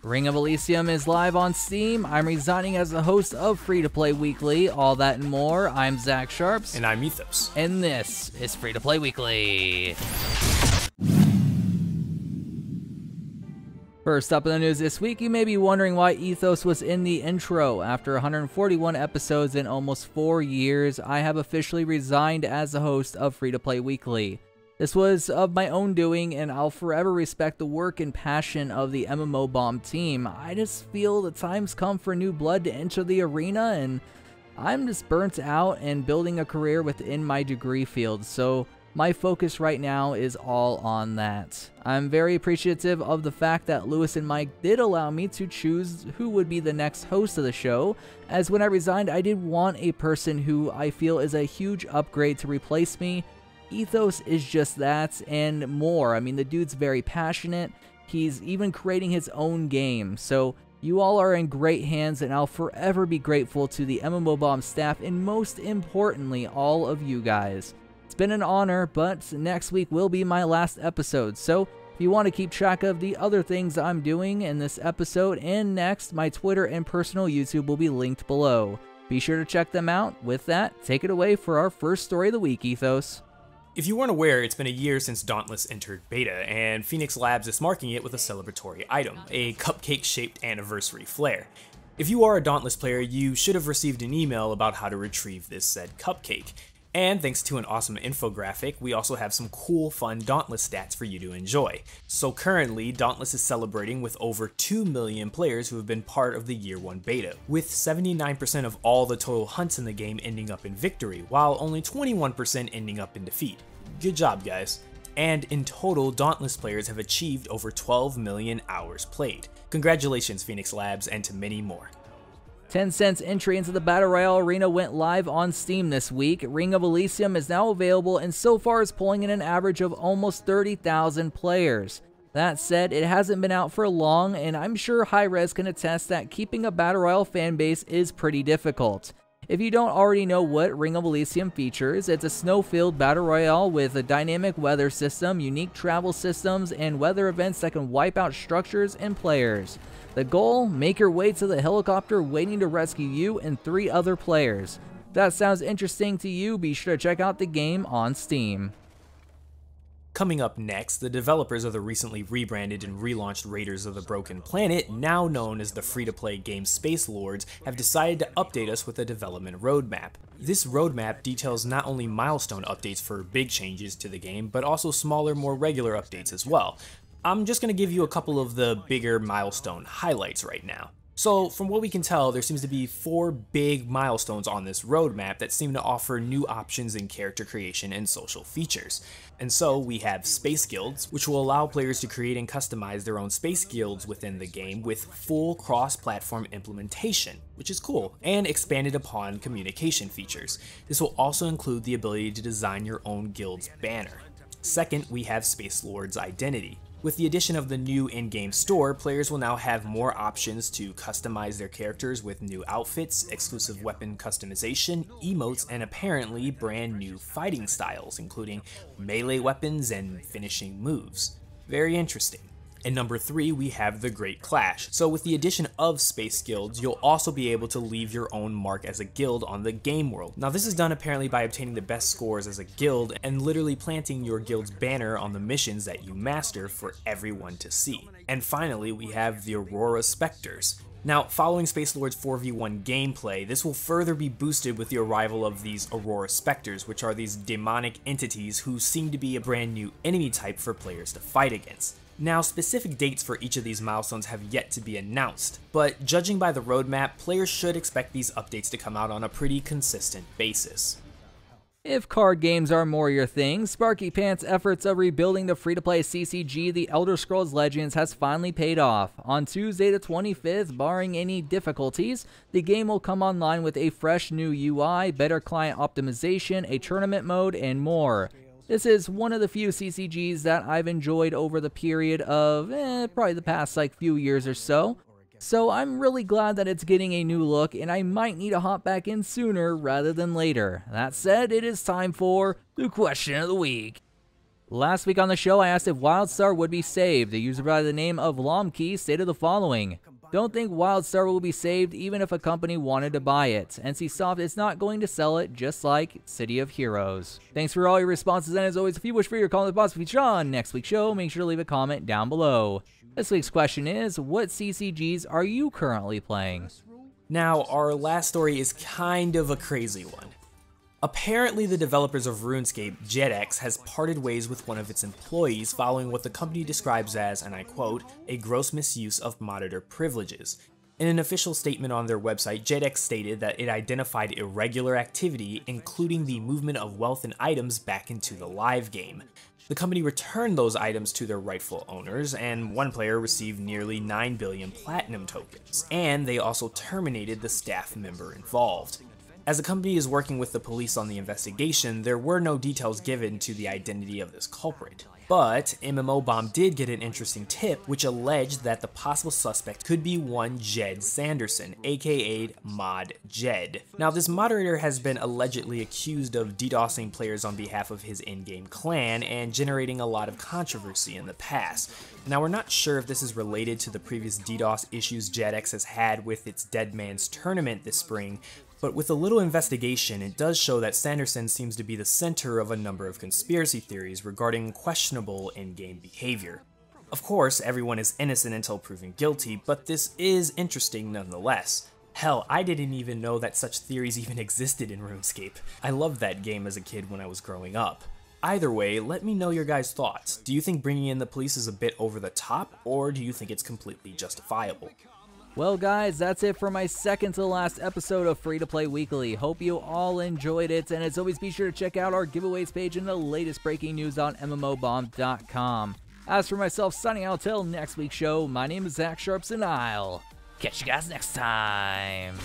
Ring of Elysium is live on Steam. I'm resigning as the host of Free to Play Weekly. All that and more. I'm Zach Sharps. And I'm Ethos. And this is Free to Play Weekly. First up in the news this week, you may be wondering why Ethos was in the intro. After 141 episodes in almost 4 years, I have officially resigned as the host of Free to Play Weekly. This was of my own doing, and I'll forever respect the work and passion of the MMO Bomb team. I just feel the time's come for new blood to enter the arena, and I'm just burnt out and building a career within my degree field, so my focus right now is all on that. I'm very appreciative of the fact that Lewis and Mike did allow me to choose who would be the next host of the show, as when I resigned I did want a person who I feel is a huge upgrade to replace me. Ethos is just that and more. I mean, the dude's very passionate. He's even creating his own game. So you all are in great hands, and I'll forever be grateful to the MMO Bomb staff and most importantly, all of you guys. It's been an honor, but next week will be my last episode. So if you want to keep track of the other things I'm doing in this episode and next, my Twitter and personal YouTube will be linked below. Be sure to check them out. With that, take it away for our first story of the week, Ethos. If you weren't aware, it's been a year since Dauntless entered beta, and Phoenix Labs is marking it with a celebratory item, a cupcake-shaped anniversary flare. If you are a Dauntless player, you should have received an email about how to retrieve this said cupcake. And thanks to an awesome infographic, we also have some cool, fun Dauntless stats for you to enjoy. So currently, Dauntless is celebrating with over 2 million players who have been part of the Year 1 beta, with 79% of all the total hunts in the game ending up in victory, while only 21% ending up in defeat. Good job, guys. And in total, Dauntless players have achieved over 12 million hours played. Congratulations, Phoenix Labs, and to many more. Tencent's entry into the Battle Royale arena went live on Steam this week. Ring of Elysium is now available and so far is pulling in an average of almost 30,000 players. That said, it hasn't been out for long, and I'm sure Hi-Rez can attest that keeping a Battle Royale fanbase is pretty difficult. If you don't already know what Ring of Elysium features, it's a snow-filled Battle Royale with a dynamic weather system, unique travel systems, and weather events that can wipe out structures and players. The goal? Make your way to the helicopter waiting to rescue you and 3 other players. If that sounds interesting to you, be sure to check out the game on Steam. Coming up next, the developers of the recently rebranded and relaunched Raiders of the Broken Planet, now known as the free-to-play game Spacelords, have decided to update us with a development roadmap. This roadmap details not only milestone updates for big changes to the game, but also smaller, more regular updates as well. I'm just going to give you a couple of the bigger milestone highlights right now. So, from what we can tell, there seems to be 4 big milestones on this roadmap that seem to offer new options in character creation and social features. And so, we have Space Guilds, which will allow players to create and customize their own space guilds within the game with full cross-platform implementation, which is cool, and expanded upon communication features. This will also include the ability to design your own guild's banner. Second, we have Spacelords Identity. With the addition of the new in-game store, players will now have more options to customize their characters with new outfits, exclusive weapon customization, emotes, and apparently brand new fighting styles, including melee weapons and finishing moves. Very interesting. And number 3, we have the Great Clash. So with the addition of Space Guilds, you'll also be able to leave your own mark as a guild on the game world. Now this is done apparently by obtaining the best scores as a guild and literally planting your guild's banner on the missions that you master for everyone to see. And finally, we have the Aurora Spectres. Now, following Spacelords 4v1 gameplay, this will further be boosted with the arrival of these Aurora Spectres, which are these demonic entities who seem to be a brand new enemy type for players to fight against. Now, specific dates for each of these milestones have yet to be announced, but judging by the roadmap, players should expect these updates to come out on a pretty consistent basis. If card games are more your thing, Sparky Pants' efforts of rebuilding the free-to-play CCG The Elder Scrolls Legends has finally paid off. On Tuesday the 25th, barring any difficulties, the game will come online with a fresh new UI, better client optimization, a tournament mode, and more. This is one of the few CCGs that I've enjoyed over the period of, probably the past few years or so. So I'm really glad that it's getting a new look, and I might need to hop back in sooner rather than later. That said, it is time for the question of the week. Last week on the show, I asked if WildStar would be saved. A user by the name of Lomkey stated the following: "Don't think WildStar will be saved even if a company wanted to buy it. NCSoft is not going to sell it, just like City of Heroes." Thanks for all your responses, and as always, if you wish for your comment to be featured on next week's show, make sure to leave a comment down below. This week's question is, what CCGs are you currently playing? Now, our last story is kind of a crazy one. Apparently, the developers of Runescape, JetX, has parted ways with one of its employees following what the company describes as, and I quote, "a gross misuse of moderator privileges." In an official statement on their website, JetX stated that it identified irregular activity, including the movement of wealth and items back into the live game. The company returned those items to their rightful owners, and one player received nearly 9 billion platinum tokens, and they also terminated the staff member involved. As the company is working with the police on the investigation, there were no details given to the identity of this culprit. But MMO Bomb did get an interesting tip, which alleged that the possible suspect could be one Jed Sanderson, aka Mod Jed. Now, this moderator has been allegedly accused of DDoSing players on behalf of his in-game clan and generating a lot of controversy in the past. Now, we're not sure if this is related to the previous DDoS issues JetX has had with its Dead Man's Tournament this spring, but with a little investigation, it does show that Sanderson seems to be the center of a number of conspiracy theories regarding questionable in-game behavior. Of course, everyone is innocent until proven guilty, but this is interesting nonetheless. Hell, I didn't even know that such theories even existed in Runescape. I loved that game as a kid when I was growing up. Either way, let me know your guys' thoughts. Do you think bringing in the police is a bit over the top, or do you think it's completely justifiable? Well guys, that's it for my second to last episode of Free to Play Weekly. Hope you all enjoyed it, and as always, be sure to check out our giveaways page and the latest breaking news on MMOBomb.com. As for myself, signing out till next week's show, my name is Zach Sharps, and I'll catch you guys next time.